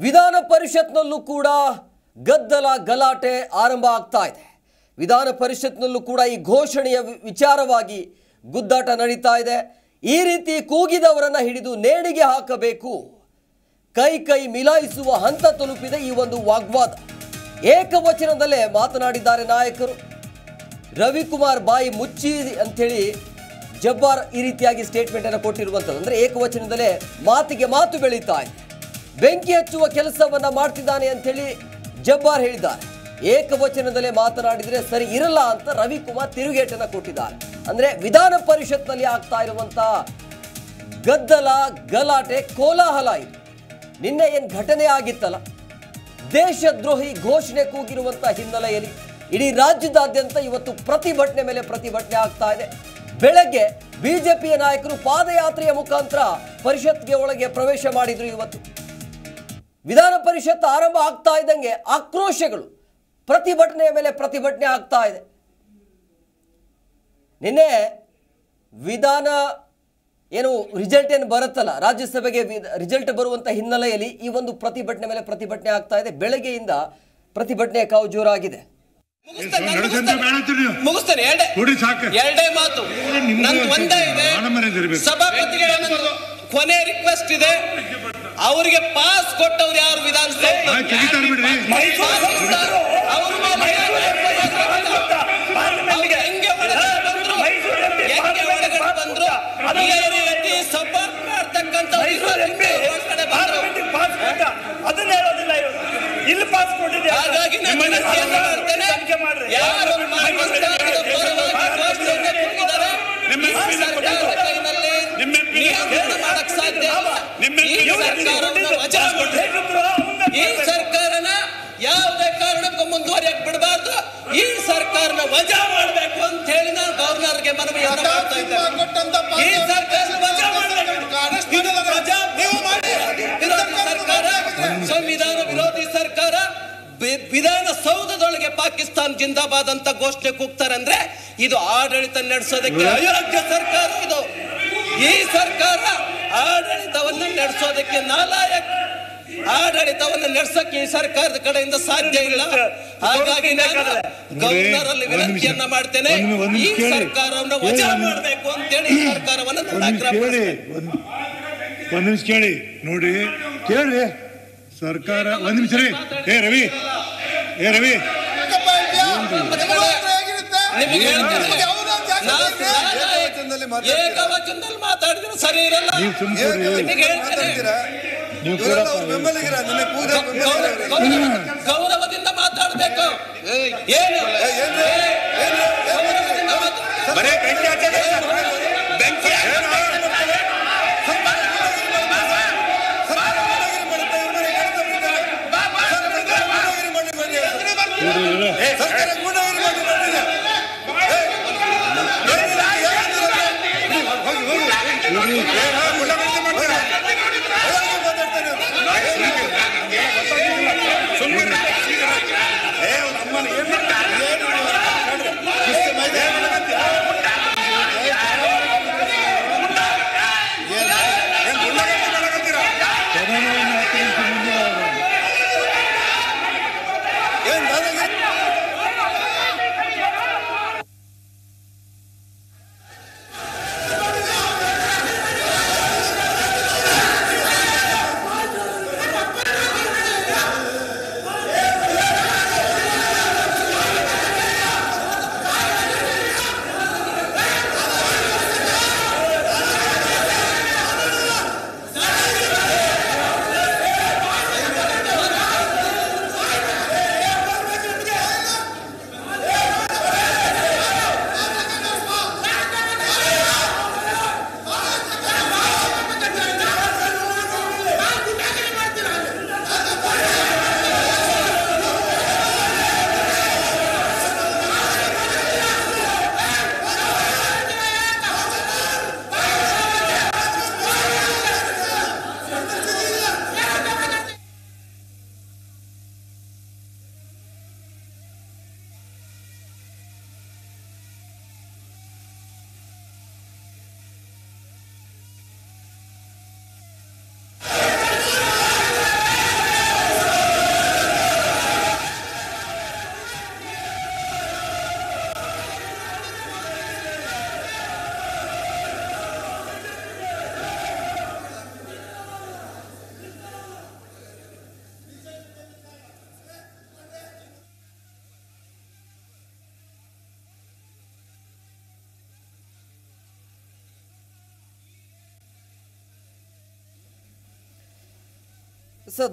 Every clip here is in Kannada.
ವಿಧಾನ ಪರಿಷತ್ನಲ್ಲೂ ಕೂಡ ಗದ್ದಲ ಗಲಾಟೆ ಆರಂಭ ಆಗ್ತಾ ಇದೆ. ವಿಧಾನ ಪರಿಷತ್ನಲ್ಲೂ ಕೂಡ ಈ ಘೋಷಣೆಯ ವಿಚಾರವಾಗಿ ಗುದ್ದಾಟ ನಡೀತಾ ಇದೆ. ಈ ರೀತಿ ಕೂಗಿದವರನ್ನ ಹಿಡಿದು ನೇಣಿಗೆ ಹಾಕಬೇಕು, ಕೈ ಕೈ ಮಿಲಾಯಿಸುವ ಹಂತ ತಲುಪಿದೆ ಈ ಒಂದು ವಾಗ್ವಾದ. ಏಕವಚನದಲ್ಲೇ ಮಾತನಾಡಿದ್ದಾರೆ ನಾಯಕರು. ರವಿಕುಮಾರ್ ಬಾಯಿ ಮುಚ್ಚಿ ಅಂಥೇಳಿ ಜಬ್ಬಾರ್ ಈ ರೀತಿಯಾಗಿ ಸ್ಟೇಟ್ಮೆಂಟ್ ಅನ್ನು ಕೊಟ್ಟಿರುವಂಥದ್ದು. ಅಂದರೆ ಏಕವಚನದಲ್ಲೇ ಮಾತಿಗೆ ಮಾತು ಬೆಳೀತಾ ಇದೆ. ಬೆಂಕಿ ಹಚ್ಚುವ ಕೆಲಸವನ್ನ ಮಾಡ್ತಿದ್ದಾನೆ ಅಂಥೇಳಿ ಜಬ್ಬಾರ್ ಹೇಳಿದ್ದಾರೆ. ಏಕವಚನದಲ್ಲೇ ಮಾತನಾಡಿದರೆ ಸರಿ ಇರಲ್ಲ ಅಂತ ರವಿಕುಮಾರ್ ತಿರುಗೇಟನ್ನು ಕೊಟ್ಟಿದ್ದಾರೆ. ಅಂದರೆ ವಿಧಾನ ಪರಿಷತ್ನಲ್ಲಿ ಆಗ್ತಾ ಇರುವಂಥ ಗದ್ದಲ ಗಲಾಟೆ ಕೋಲಾಹಲ ಇದು. ನಿನ್ನೆ ಏನು ಘಟನೆ ಆಗಿತ್ತಲ್ಲ, ದೇಶದ್ರೋಹಿ ಘೋಷಣೆ ಕೂಗಿರುವಂಥ ಹಿನ್ನೆಲೆಯಲ್ಲಿ ಇಡೀ ರಾಜ್ಯದಾದ್ಯಂತ ಇವತ್ತು ಪ್ರತಿಭಟನೆ ಮೇಲೆ ಪ್ರತಿಭಟನೆ ಆಗ್ತಾ ಇದೆ. ಬೆಳಗ್ಗೆ ಬಿಜೆಪಿಯ ನಾಯಕರು ಪಾದಯಾತ್ರೆಯ ಮುಖಾಂತರ ಪರಿಷತ್ಗೆ ಒಳಗೆ ಪ್ರವೇಶ ಮಾಡಿದ್ರು. ಇವತ್ತು ವಿಧಾನ ಪರಿಷತ್ ಆರಂಭ ಆಗ್ತಾ ಇದ್ದಂಗೆ ಆಕ್ರೋಶಗಳು, ಪ್ರತಿಭಟನೆಯ ಮೇಲೆ ಪ್ರತಿಭಟನೆ ಆಗ್ತಾ ಇದೆ. ನಿನ್ನೆ ವಿಧಾನ ಏನು ರಿಸಲ್ಟ್ ಏನು ಬರುತ್ತಲ್ಲ, ರಾಜ್ಯಸಭೆಗೆ ರಿಸಲ್ಟ್ ಬರುವಂತ ಹಿನ್ನೆಲೆಯಲ್ಲಿ ಈ ಒಂದು ಪ್ರತಿಭಟನೆ ಮೇಲೆ ಪ್ರತಿಭಟನೆ ಆಗ್ತಾ ಇದೆ. ಬೆಳಗ್ಗೆಯಿಂದ ಪ್ರತಿಭಟನೆ ಕಾವು ಜೋರಾಗಿದೆ. ಮುಗಿಸ್ತೇನೆ. ಎರಡೇ ಮಾತು, ನಂದು ಒಂದೇ ಇದೆ. ಸಭಾಪತಿಗೆ ಕೊನೆ ರಿಕ್ವೆಸ್ಟ್ ಇದೆ, ಅವರಿಗೆ ಪಾಸ್ ಕೊಟ್ಟವ್ರು ಯಾರು ವಿಧಾನಸಭೆ ಸಪೋರ್ಟ್ ಮಾಡ್ತಕ್ಕಂಥ ಅದನ್ನ ಹೇಳೋದಿಲ್ಲ ಇಲ್ಲಿ ಪಾಸ್ ಕೊಟ್ಟಿದೆ. ಹಾಗಾಗಿ ಮಾಡಕ್ ಸಾಧ್ಯ ಈ ಸರ್ಕಾರನ ಯಾವುದೇ ಕಾರಣಕ್ಕೂ ಮುಂದುವರಿಯಕ್ ಬಿಡಬಾರ್ದು. ಈ ಸರ್ಕಾರನ ವಜಾ ಮಾಡಬೇಕು ಅಂತ ಹೇಳಿ ನಾನು ಗವರ್ನರ್ಗೆ ಮನವಿಯನ್ನು ಮಾಡ್ತಾ ಇದ್ದೇನೆ. ಈ ಸರ್ಕಾರ ವಜಾ ಮಾಡಬೇಕು. ಸರ್ಕಾರ ಸಂವಿಧಾನ ವಿರೋಧಿ ಸರ್ಕಾರ ವಿಧಾನಸೌಧದೊಳಗೆ ಪಾಕಿಸ್ತಾನ್ ಜಿಂದಾಬಾದ್ ಅಂತ ಘೋಷಣೆ ಕೂಗ್ತಾರೆ ಅಂದ್ರೆ ಇದು ಆಡಳಿತ ನಡೆಸೋದಕ್ಕೆ ಅಯೋಗ್ಯ ಸರ್ಕಾರ. ಇದು ಈ ಸರ್ಕಾರ ಆಡಳಿತವನ್ನು ನಡೆಸೋದಕ್ಕೆ ನಾಲಾಯಕ, ಆಡಳಿತವನ್ನು ನಡೆಸಕ್ಕೆ ಈ ಸರ್ಕಾರದ ಕಡೆಯಿಂದ ಸಾಧ್ಯ ಇಲ್ಲ. ಹಾಗಾಗಿ ನಾನು ಗವರ್ನರ್ ಅಲ್ಲಿ ವಿನಂತಿಯನ್ನ ಮಾಡ್ತೇನೆ, ಈ ಸರ್ಕಾರವನ್ನು ವಜಾ ಮಾಡಬೇಕು ಅಂತೇಳಿ ಈ ಸರ್ಕಾರವನ್ನು ಒಂದ್ ನಿಮಿಷ ಕೇಳಿ ನೋಡಿ, ಕೇಳ್ರಿ ಸರ್ಕಾರ. ಒಂದ್ ನಿಮಿಷ ರೀ. ಏ ರವಿ ಏಕವಚನದಲ್ಲಿ ಮಾತಾಡಿದ್ರೆ ಸರಿ ಇರಲ್ಲ. ಗೌರವದಿಂದ ಮಾತಾಡಬೇಕು. ಏನು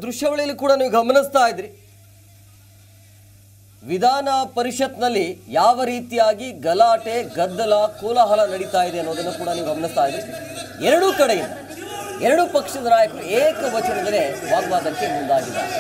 ದೃಶ್ಯಾವಳಿಯಲ್ಲಿ ಕೂಡ ನೀವು ಗಮನಿಸ್ತಾ ಇದ್ರಿ, ವಿಧಾನ ಪರಿಷತ್ನಲ್ಲಿ ಯಾವ ರೀತಿಯಾಗಿ ಗಲಾಟೆ, ಗದ್ದಲ, ಕೋಲಾಹಲ ನಡೀತಾ ಇದೆ ಅನ್ನೋದನ್ನು ಕೂಡ ನೀವು ಗಮನಿಸ್ತಾ ಇದ್ರಿ. ಎರಡೂ ಕಡೆಯಿಂದ ಎರಡೂ ಪಕ್ಷದ ನಾಯಕರು ಏಕವಚನದಲ್ಲೇ ವಾಗ್ವಾದಕ್ಕೆ ಮುಂದಾಗಿದ್ದಾರೆ.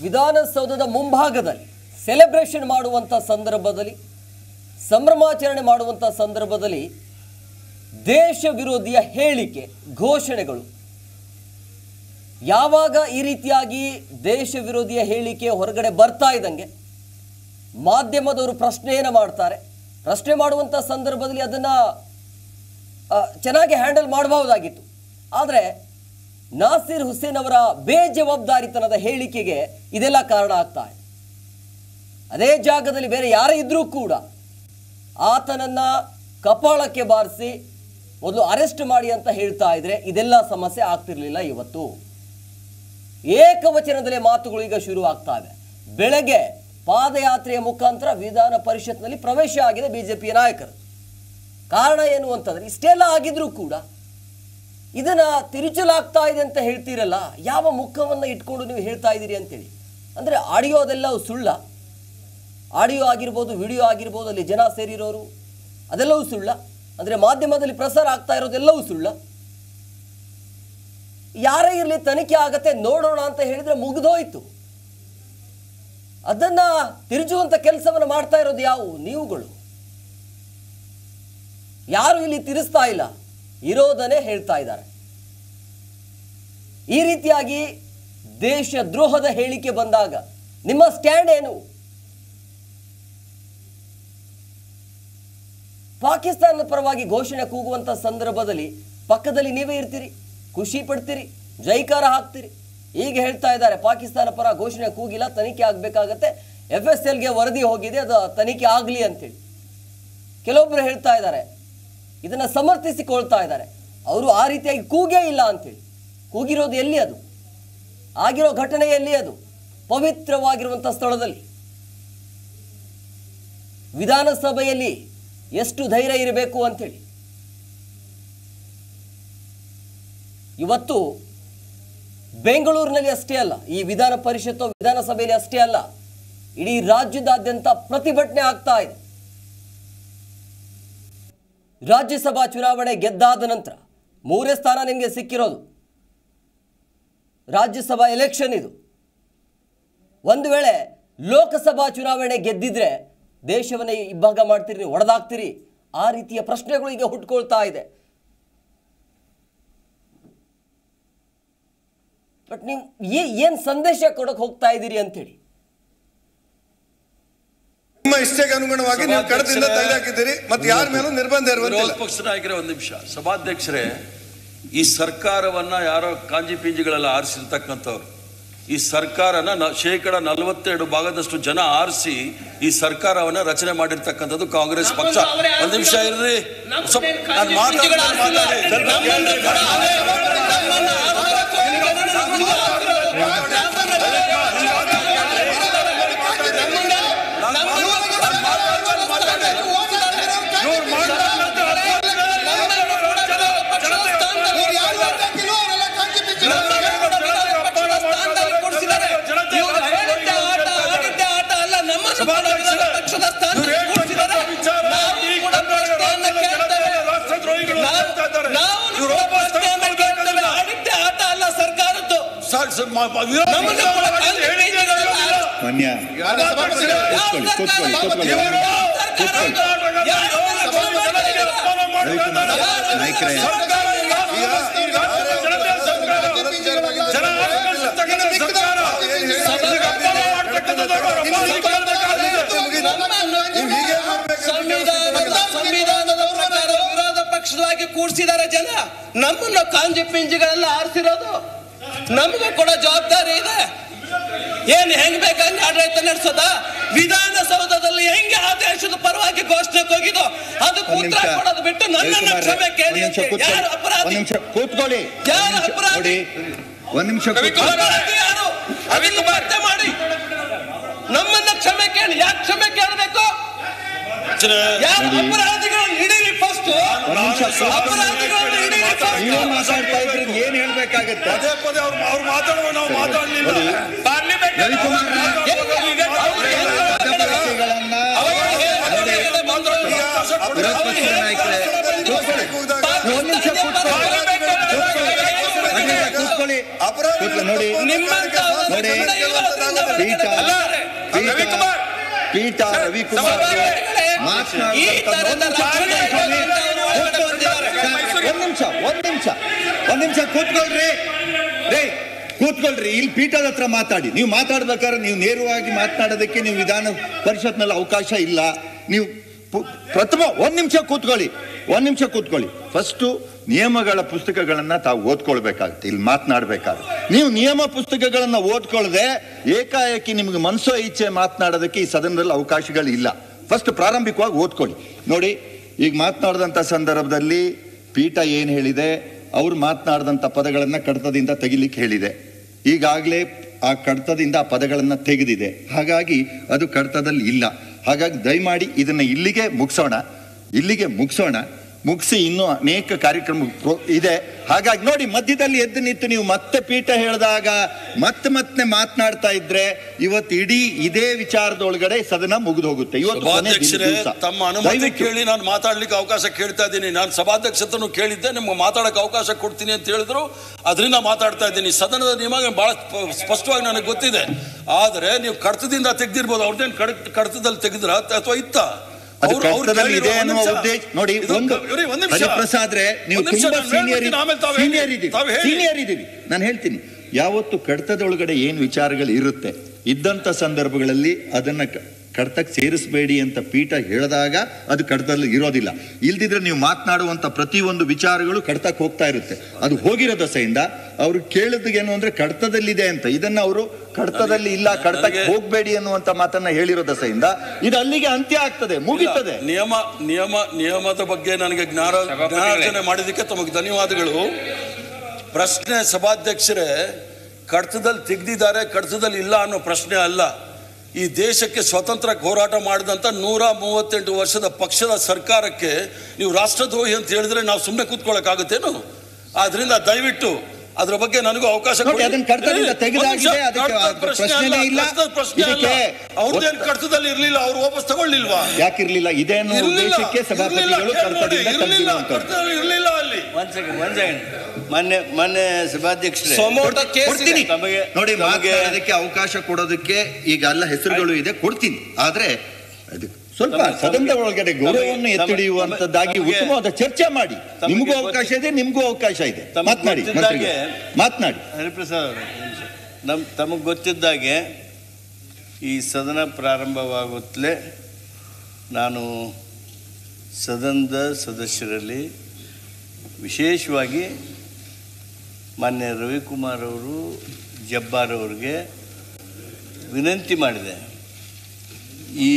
ವಿಧಾನಸೌಧದ ಮುಂಭಾಗದಲ್ಲಿ ಸೆಲೆಬ್ರೇಷನ್ ಮಾಡುವಂಥ ಸಂದರ್ಭದಲ್ಲಿ, ಸಂಭ್ರಮಾಚರಣೆ ಮಾಡುವಂಥ ಸಂದರ್ಭದಲ್ಲಿ ದೇಶ ವಿರೋಧಿಯ ಹೇಳಿಕೆ, ಘೋಷಣೆಗಳು, ಯಾವಾಗ ಈ ರೀತಿಯಾಗಿ ದೇಶ ವಿರೋಧಿಯ ಹೇಳಿಕೆ ಹೊರಗಡೆ ಬರ್ತಾ ಇದ್ದಂಗೆ ಮಾಧ್ಯಮದವರು ಪ್ರಶ್ನೆಯನ್ನು ಮಾಡ್ತಾರೆ. ಪ್ರಶ್ನೆ ಮಾಡುವಂಥ ಸಂದರ್ಭದಲ್ಲಿ ಅದನ್ನು ಚೆನ್ನಾಗಿ ಹ್ಯಾಂಡಲ್ ಮಾಡಬಹುದಾಗಿತ್ತು. ಆದರೆ ನಾಸಿರ್ ಹುಸೇನ್ ಅವರ ಬೇಜವಾಬ್ದಾರಿತನದ ಹೇಳಿಕೆಗೆ ಇದೆಲ್ಲ ಕಾರಣ ಆಗ್ತಾ ಇದೆ. ಅದೇ ಜಾಗದಲ್ಲಿ ಬೇರೆ ಯಾರೇ ಇದ್ರೂ ಕೂಡ ಆತನನ್ನು ಕಪಾಳಕ್ಕೆ ಬಾರಿಸಿ ಮೊದಲು ಅರೆಸ್ಟ್ ಮಾಡಿ ಅಂತ ಹೇಳ್ತಾ ಇದ್ರೆ ಇದೆಲ್ಲ ಸಮಸ್ಯೆ ಆಗ್ತಿರ್ಲಿಲ್ಲ. ಇವತ್ತು ಏಕವಚನದಲ್ಲೇ ಮಾತುಗಳು ಈಗ ಶುರು ಆಗ್ತಾ ಇದೆ. ಬೆಳಗ್ಗೆ ಪಾದಯಾತ್ರೆಯ ಮುಖಾಂತರ ವಿಧಾನ ಪರಿಷತ್ನಲ್ಲಿ ಪ್ರವೇಶ ಆಗಿದೆ ಬಿಜೆಪಿಯ ನಾಯಕರು. ಕಾರಣ ಏನು ಅಂತಂದ್ರೆ, ಇಷ್ಟೆಲ್ಲ ಆಗಿದ್ರೂ ಕೂಡ ಇದನ್ನ ತಿರುಚಲಾಗ್ತಾ ಇದೆ ಅಂತ ಹೇಳ್ತೀರಲ್ಲ, ಯಾವ ಮುಖವನ್ನು ಇಟ್ಕೊಂಡು ನೀವು ಹೇಳ್ತಾ ಇದ್ದೀರಿ ಅಂತೇಳಿ. ಅಂದರೆ ಆಡಿಯೋ ಅದೆಲ್ಲವೂ ಸುಳ್ಳ, ಆಡಿಯೋ ಆಗಿರ್ಬೋದು, ವಿಡಿಯೋ ಆಗಿರ್ಬೋದು, ಅಲ್ಲಿ ಜನ ಸೇರಿರೋರು ಅದೆಲ್ಲವೂ ಸುಳ್ಳ. ಅಂದರೆ ಮಾಧ್ಯಮದಲ್ಲಿ ಪ್ರಸಾರ ಆಗ್ತಾ ಇರೋದೆಲ್ಲವೂ ಸುಳ್ಳ. ಯಾರೇ ಇರಲಿ ತನಿಖೆ ಆಗತ್ತೆ ನೋಡೋಣ ಅಂತ ಹೇಳಿದ್ರೆ ಮುಗಿದೋಯ್ತು. ಅದನ್ನ ತಿರುಚುವಂತ ಕೆಲಸವನ್ನು ಮಾಡ್ತಾ ಇರೋದು ಯಾವುವು? ನೀವುಗಳು. ಯಾರು ಇಲ್ಲಿ ತಿರುಸ್ತಾ ಇಲ್ಲ, ಇರೋದನ್ನೇ ಹೇಳ್ತಾ ಇದ್ದಾರೆ. ಈ ರೀತಿಯಾಗಿ ದೇಶ ದ್ರೋಹದ ಹೇಳಿಕೆ ಬಂದಾಗ ನಿಮ್ಮ ಸ್ಟ್ಯಾಂಡ್ ಏನು? ಪಾಕಿಸ್ತಾನದ ಪರವಾಗಿ ಘೋಷಣೆ ಕೂಗುವಂತ ಸಂದರ್ಭದಲ್ಲಿ ಪಕ್ಕದಲ್ಲಿ ನೀವೇ ಇರ್ತೀರಿ, ಖುಷಿ ಪಡ್ತೀರಿ, ಜೈಕಾರ ಹಾಕ್ತೀರಿ. ಈಗ ಹೇಳ್ತಾ ಇದ್ದಾರೆ ಪಾಕಿಸ್ತಾನ ಪರ ಘೋಷಣೆ ಕೂಗಿಲ್ಲ, ತನಿಖೆ ಆಗಬೇಕಾಗತ್ತೆ, FSLಗೆ ವರದಿ ಹೋಗಿದೆ, ಅದು ತನಿಖೆ ಆಗಲಿ ಅಂತೇಳಿ. ಕೆಲವೊಬ್ಬರು ಹೇಳ್ತಾ ಇದ್ದಾರೆ, ಇದನ್ನು ಸಮರ್ಥಿಸಿಕೊಳ್ತಾ ಇದ್ದಾರೆ, ಅವರು ಆ ರೀತಿಯಾಗಿ ಕೂಗೇ ಇಲ್ಲ ಅಂತೇಳಿ. ಕೂಗಿರೋದು ಎಲ್ಲಿ? ಅದು ಆಗಿರೋ ಘಟನೆ ಎಲ್ಲಿ? ಅದು ಪವಿತ್ರವಾಗಿರುವಂಥ ಸ್ಥಳದಲ್ಲಿ. ವಿಧಾನಸಭೆಯಲ್ಲಿ ಎಷ್ಟು ಧೈರ್ಯ ಇರಬೇಕು ಅಂತೇಳಿ. ಇವತ್ತು ಬೆಂಗಳೂರಿನಲ್ಲಿ ಅಷ್ಟೇ ಅಲ್ಲ, ಈ ವಿಧಾನ ಪರಿಷತ್ತು ವಿಧಾನಸಭೆಯಲ್ಲಿ ಅಷ್ಟೇ ಅಲ್ಲ, ಇಡೀ ರಾಜ್ಯದಾದ್ಯಂತ ಪ್ರತಿಭಟನೆ ಆಗ್ತಾ ಇದೆ. ರಾಜ್ಯಸಭಾ ಚುನಾವಣೆ ಗೆದ್ದಾದ ನಂತರ 3ನೇ ಸ್ಥಾನ ನಿಮಗೆ ಸಿಕ್ಕಿರೋದು. ರಾಜ್ಯಸಭಾ ಎಲೆಕ್ಷನ್ ಇದು. ಒಂದು ವೇಳೆ ಲೋಕಸಭಾ ಚುನಾವಣೆ ಗೆದ್ದಿದ್ರೆ ದೇಶವನ್ನೇ ಇಬ್ಬಾಗ ಮಾಡ್ತೀರಿ, ಒಡೆದಾಗ್ತೀರಿ. ಆ ರೀತಿಯ ಪ್ರಶ್ನೆಗಳು ಈಗ ಹುಟ್ಕೊಳ್ತಾ ಇದೆ. ಬಟ್ ನೀವು ಏನು ಸಂದೇಶ ಕೊಡಕ್ಕೆ ಹೋಗ್ತಾ ಇದ್ದೀರಿ ಅಂತೇಳಿ. ನಿಮ್ಮ ಇಷ್ಟಕ್ಕೆ ಅನುಗುಣವಾಗಿ ನೀವು ಕಡದಿಂದ ತೆಗೆದುಹಾಕಿದ್ದೀರಿ. ಮತ್ತೆ ಯಾರ ಮೇಲೂ ನಿರ್ಬಂಧ ಇರುವಂತಿಲ್ಲ. ಪಕ್ಷ ನಾಯಕರೇ, ಒಂದು ನಿಮಿಷ. ಸಭಾಧ್ಯಕ್ಷರೇ, ಈ ಸರ್ಕಾರವನ್ನ ಯಾರೋ ಕಾಂಜಿ ಪಿಂಜಿಗಳೆಲ್ಲ ಆರಿಸಿರ್ತಕ್ಕಂಥವ್ರು, ಈ ಸರ್ಕಾರನ 42% ಭಾಗದಷ್ಟು ಜನ ಆರಿಸಿ ಈ ಸರ್ಕಾರವನ್ನ ರಚನೆ ಮಾಡಿರ್ತಕ್ಕಂಥದ್ದು ಕಾಂಗ್ರೆಸ್ ಪಕ್ಷ. ಒಂದು ನಿಮಿಷ ಇರ್ರಿ, ಸಂವಿಧಾನದ ಪ್ರಕಾರ ವಿರೋಧ ಪಕ್ಷವಾಗಿ ಕೂಡಿಸಿದಾರೆ ಜನ. ನಮ್ಮನ್ನು ಕಾಂಜಿ ಪಿಂಜಿಗಳೆಲ್ಲ ಆರಿಸಿರೋದು. ನಮಗೂ ಕೂಡ ಜವಾಬ್ದಾರಿ ಇದೆ. ಏನ್ ಹೆಂಗ್ ಬೇಕಂಗೆ ಆಡಳಿತ ನಡೆಸೋದ? ವಿಧಾನಸೌಧದಲ್ಲಿ ಹೆಂಗೆ ಆದೇಶದ ಪರವಾಗಿ ಘೋಷಣೆಗೆ ಹೋಗಿದ್ದು ಅದಕ್ಕೆ ಉತ್ತರ ಕೊಡೋದು ಬಿಟ್ಟು ನನ್ನನ್ನು ಕ್ಷಮೆ ಕೇಳಿ. ಯಾರು ಅಪರಾಧಿ? ಕೂತ್ಕೊಳ್ಳಿ. ಯಾರು ಅಪರಾಧಿ? ಒಂದ್ ನಿಮಿಷ ಯಾರು? ಅದನ್ನು ಪತ್ತೆ ಮಾಡಿ ನಮ್ಮನ್ನ ಕ್ಷಮೆ ಕೇಳಿ. ಯಾಕೆ ಕ್ಷಮೆ ಕೇಳಬೇಕು? ಯಾರು ಅಪರಾಧಿಗಳನ್ನು ಹಿಡೀರಿ ಫಸ್ಟ್. ಅಪರಾಧಿಗಳನ್ನು ಹಿಡೀರಿ ಫಸ್ಟ್. ನೀವು ಮಾತಾಡ್ತಾ ಇದ್ರೆ ಏನ್ ಹೇಳ್ಬೇಕಾಗತ್ತೆ? ಪದೇ ಪದೇ ಅವ್ರು ಮಾತಾಡುವ ನಾವು ಮಾತಾಡಲಿಲ್ಲ. ರವಿಕುಮಾರ್ ಪೀಠ ರವಿಕುಮಾರ್ ಒಂದ್ ನಿಮಿಷ ಕೂತ್ಕೊಳ್ರಿ. ಕೂತ್ಕೊಳ್ರಿ. ಇಲ್ಲಿ ಪೀಠದ ಹತ್ರ ಮಾತಾಡಿ. ನೀವು ಮಾತಾಡ್ಬೇಕಾದ್ರೆ ನೀವು ನೇರವಾಗಿ ಮಾತನಾಡೋದಕ್ಕೆ ನೀವು ವಿಧಾನ ಪರಿಷತ್ನಲ್ಲಿ ಅವಕಾಶ ಇಲ್ಲ. ನೀವು ಪ್ರಥಮ ಒಂದ್ ನಿಮಿಷ ಕೂತ್ಕೊಳ್ಳಿ. ಫಸ್ಟು ನಿಯಮಗಳ ಪುಸ್ತಕಗಳನ್ನ ತಾವು ಓದ್ಕೊಳ್ಬೇಕಾಗುತ್ತೆ. ಇಲ್ಲಿ ಮಾತನಾಡ್ಬೇಕಾದ್ರೆ ನೀವು ನಿಯಮ ಪುಸ್ತಕಗಳನ್ನ ಓದ್ಕೊಳ್ಳದೆ ಏಕಾಏಕಿ ನಿಮ್ಗೆ ಮನಸೋ ಇಚ್ಛೆ ಮಾತನಾಡೋದಕ್ಕೆ ಈ ಸದನದಲ್ಲಿ ಅವಕಾಶಗಳು ಇಲ್ಲ. ಫಸ್ಟ್ ಪ್ರಾರಂಭಿಕವಾಗಿ ಓದ್ಕೊಳ್ಳಿ. ನೋಡಿ, ಈಗ ಮಾತನಾಡಿದಂಥ ಸಂದರ್ಭದಲ್ಲಿ ಪೀಠ ಏನು ಹೇಳಿದೆ, ಅವ್ರು ಮಾತನಾಡಿದಂಥ ಪದಗಳನ್ನ ಕಡತದಿಂದ ತೆಗಿಲಿಕ್ಕೆ ಹೇಳಿದೆ. ಈಗಾಗಲೇ ಆ ಕಡತದಿಂದ ಆ ಪದಗಳನ್ನ ತೆಗೆದಿದೆ. ಹಾಗಾಗಿ ಅದು ಕಡತದಲ್ಲಿ ಇಲ್ಲ. ಹಾಗಾಗಿ ದಯಮಾಡಿ ಇದನ್ನ ಇಲ್ಲಿಗೆ ಮುಗಿಸೋಣ. ಮುಗಿಸಿ ಇನ್ನೂ ಅನೇಕ ಕಾರ್ಯಕ್ರಮ ಇದೆ. ಹಾಗಾಗಿ ನೋಡಿ, ಮಧ್ಯದಲ್ಲಿ ಎದ್ದು ನಿಂತು ನೀವು ಮತ್ತೆ ಪೀಠ ಹೇಳಿದಾಗ ಮತ್ತೆ ಮಾತನಾಡ್ತಾ ಇದ್ರೆ ಇವತ್ತು ಇಡೀ ಇದೇ ವಿಚಾರದೊಳಗಡೆ ಸದನ ಮುಗಿದು ಹೋಗುತ್ತೆ. ಇವತ್ತು ತಮ್ಮ ಅನುಮತಿ ಕೇಳಿ ನಾನು ಮಾತಾಡ್ಲಿಕ್ಕೆ ಅವಕಾಶ ಕೇಳ್ತಾ ಇದ್ದೀನಿ. ನಾನು ಸಭಾಧ್ಯಕ್ಷತನು ಕೇಳಿದ್ದೆ, ನಿಮ್ಗೆ ಮಾತಾಡಕ್ಕೆ ಅವಕಾಶ ಕೊಡ್ತೀನಿ ಅಂತ ಹೇಳಿದ್ರು. ಅದರಿಂದ ಮಾತಾಡ್ತಾ ಇದ್ದೀನಿ. ಸದನದ ನಿಯಮ ಬಹಳ ಸ್ಪಷ್ಟವಾಗಿ ನನಗೆ ಗೊತ್ತಿದೆ. ಆದ್ರೆ ನೀವು ಕಡತದಿಂದ ತೆಗ್ದಿರ್ಬೋದು. ಅವ್ರದ್ದೇನು ಕಡತದಲ್ಲಿ ತೆಗೆದ್ರ ಅಥವಾ ಇತ್ತ? ಇದೆ ಅನ್ನುವ ಉದ್ದೇಶ ನೋಡಿ. ಒಂದು ಹರಿಪ್ರಸಾದ್ರೆ ನೀವು ತುಂಬಾ ಸೀನಿಯರ್ ಇದ್ದೀವಿ. ನಾನು ಹೇಳ್ತೀನಿ, ಯಾವತ್ತು ಕಡತದೊಳಗಡೆ ಏನು ವಿಚಾರಗಳು ಇರುತ್ತೆ, ಇದ್ದಂಥ ಸಂದರ್ಭಗಳಲ್ಲಿ ಅದನ್ನ ಕಡತಕ್ಕೆ ಸೇರಿಸಬೇಡಿ ಅಂತ ಪೀಠ ಹೇಳಿದಾಗ ಅದು ಕಡತದಲ್ಲಿ ಇರೋದಿಲ್ಲ. ಇಲ್ದಿದ್ರೆ ನೀವು ಮಾತನಾಡುವಂಥ ಪ್ರತಿಯೊಂದು ವಿಚಾರಗಳು ಕಡತಕ್ಕೆ ಹೋಗ್ತಾ ಇರುತ್ತೆ. ಅದು ಹೋಗಿರೋ ದಸೆಯಿಂದ ಅವ್ರು ಕೇಳಿದ್ಗೇನು ಅಂದ್ರೆ ಕಡತದಲ್ಲಿದೆ ಅಂತ. ಇದನ್ನ ಅವರು ಕಡತದಲ್ಲಿ ಇಲ್ಲ, ಕಡತಕ್ಕೆ ಹೋಗ್ಬೇಡಿ ಅನ್ನುವಂಥ ಮಾತನ್ನ ಹೇಳಿರೋ ದಸೆಯಿಂದ ಇದು ಅಲ್ಲಿಗೆ ಅಂತ್ಯ ಆಗ್ತದೆ, ಮುಗಿತದೆ. ನಿಯಮದ ಬಗ್ಗೆ ನನಗೆ ಜ್ಞಾನಾರ್ಜನೆ ಮಾಡಿದಕ್ಕೆ ತಮಗೆ ಧನ್ಯವಾದಗಳು. ಪ್ರಶ್ನೆ ಸಭಾಧ್ಯಕ್ಷರೇ, ಕಡತದಲ್ಲಿ ತೆಗೆದಿದ್ದಾರೆ, ಕಡತದಲ್ಲಿ ಇಲ್ಲ ಅನ್ನೋ ಪ್ರಶ್ನೆ ಅಲ್ಲ. ಈ ದೇಶಕ್ಕೆ ಸ್ವತಂತ್ರ ಹೋರಾಟ ಮಾಡಿದಂಥ 138 ವರ್ಷದ ಪಕ್ಷದ ಸರ್ಕಾರಕ್ಕೆ ನೀವು ರಾಷ್ಟ್ರದ್ರೋಹಿ ಅಂತ ಹೇಳಿದ್ರೆ ನಾವು ಸುಮ್ಮನೆ ಕೂತ್ಕೊಳ್ಳೋಕ್ಕಾಗುತ್ತೇನು? ಆದ್ರಿಂದ ದಯವಿಟ್ಟು ಅದ್ರ ಬಗ್ಗೆ ನನಗೂ ಅವಕಾಶ ಕೊಡಿ. ಅವ್ರದ್ದೇನು ಕಡತದಲ್ಲಿ ಇರ್ಲಿಲ್ಲ, ಅವ್ರು ವಾಪಸ್ ತಗೊಳ್ಳಿಲ್ವಾ? ಯಾಕಿರ್ಲಿಲ್ಲ? ಇದೇನು ಉದ್ದೇಶಕ್ಕೆ ಸಭಾಪತಿಗಳು ಇರ್ಲಿಲ್ಲ ಅಲ್ಲಿ. ಮೊನ್ನೆ ಸಭಾಧ್ಯಕ್ಷರೇ ನೋಡಿ, ಅದಕ್ಕೆ ಅವಕಾಶ ಕೊಡೋದಕ್ಕೆ ಈಗ ಎಲ್ಲ ಹೆಸರುಗಳು ಇದೆ, ಕೊಡ್ತೀನಿ. ಆದ್ರೆ ಸ್ವಲ್ಪ ಸದನದ ಒಳಗಡೆ ಗೌರವವನ್ನು ಎತ್ತಿಡಿಯುವಂತದ್ದಾಗಿ ಉತ್ತಮವಾದ ಚರ್ಚೆ ಮಾಡಿ. ನಿಮಗೂ ಅವಕಾಶ ಇದೆ, ನಿಮಗೂ ಅವಕಾಶ ಇದೆ. ಮಾತನಾಡಿ ಹರಿಪ್ರಸಾದ್ ಅವರೇ, ತಮಗೆ ಗೊತ್ತಿದ್ದಾಗೆ ಈ ಸದನ ಪ್ರಾರಂಭವಾಗುತ್ತಲೇ ನಾನು ಸದನದ ಸದಸ್ಯರಲ್ಲಿ ವಿಶೇಷವಾಗಿ ಮಾನ್ಯ ರವಿಕುಮಾರ್ ಅವರು ಜಬ್ಬಾರ್ ಅವರಿಗೆ ವಿನಂತಿ ಮಾಡಿದೆ. ಈ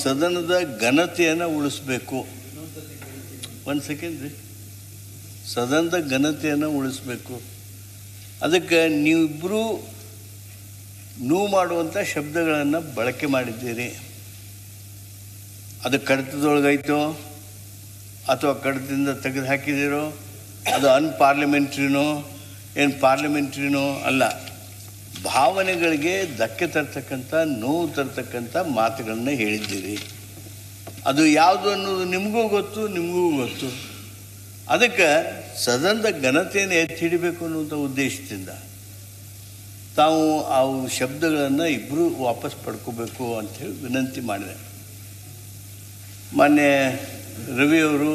ಸದನದ ಘನತೆಯನ್ನು ಉಳಿಸ್ಬೇಕು. ಒಂದು ಸೆಕೆಂಡ್ ರೀ. ಸದನದ ಘನತೆಯನ್ನು ಉಳಿಸ್ಬೇಕು. ಅದಕ್ಕೆ ನೀವಿಬ್ಬರೂ ನೋವು ಮಾಡುವಂಥ ಶಬ್ದಗಳನ್ನು ಬಳಕೆ ಮಾಡಿದ್ದೀರಿ. ಅದು ಕಡತದೊಳಗೈತೋ ಅಥವಾ ಕಡತದಿಂದ ತೆಗೆದು ಹಾಕಿದ್ದೀರೋ, ಅದು ಅನ್ಪಾರ್ಲಿಮೆಂಟ್ರಿನೋ ಏನು ಪಾರ್ಲಿಮೆಂಟ್ರಿನೋ ಅಲ್ಲ. ಭಾವನೆಗಳಿಗೆ ಧಕ್ಕೆ ತರ್ತಕ್ಕಂಥ, ನೋವು ತರ್ತಕ್ಕಂಥ ಮಾತುಗಳನ್ನ ಹೇಳಿದ್ದೀರಿ. ಅದು ಯಾವುದು ಅನ್ನೋದು ನಿಮಗೂ ಗೊತ್ತು. ಅದಕ್ಕೆ ಸದನದ ಘನತೆಯನ್ನು ಎತ್ತಿ ಹಿಡಿಬೇಕು ಅನ್ನುವಂಥ ಉದ್ದೇಶದಿಂದ ತಾವು ಆ ಶಬ್ದಗಳನ್ನು ಇಬ್ಬರು ವಾಪಸ್ ಪಡ್ಕೋಬೇಕು ಅಂಥೇಳಿ ವಿನಂತಿ ಮಾಡಿದೆ. ಮೊನ್ನೆ ರವಿಯವರು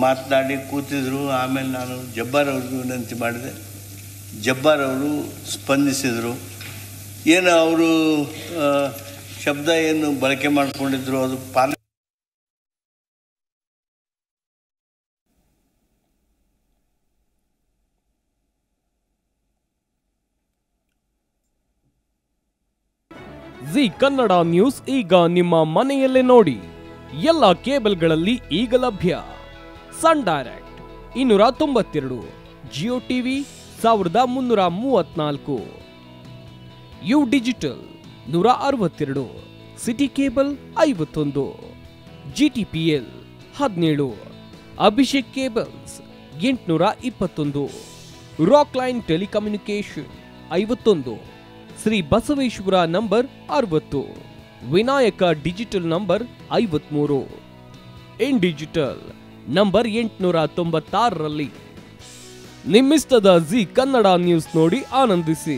ಮಾತನಾಡಿ ಕೂತಿದ್ರು. ಆಮೇಲೆ ನಾನು ಜಬ್ಬಾರ್ ಅವ್ರಿಗೂ ವಿನಂತಿ ಮಾಡಿದೆ. ಜಬ್ಬಾರ್ ಅವರು ಸ್ಪಂದಿಸಿದರು. ಏನು ಅವರು ಶಬ್ದ ಏನು ಬಳಕೆ ಮಾಡಿಕೊಂಡಿದ್ರು ಅದು ಜಿ ಕನ್ನಡ ನ್ಯೂಸ್ ಈಗ ನಿಮ್ಮ ಮನೆಯಲ್ಲೇ ನೋಡಿ. ಎಲ್ಲ ಕೇಬಲ್ಗಳಲ್ಲಿ ಈಗ ಲಭ್ಯ. Sun Direct 292, Jio TV 1334, U Digital 162, City Cable 51, GTPL 17, Abhishek cables 821, Rockline telecommunication 51, Shri Basaveshwara number 60, Vinayaka digital number 53, in digital number 896ರಲ್ಲಿ ನಿಮ್ಮಿಸ್ತದ ಜಿ ಕನ್ನಡ ನ್ಯೂಸ್ ನೋಡಿ ಆನಂದಿಸಿ.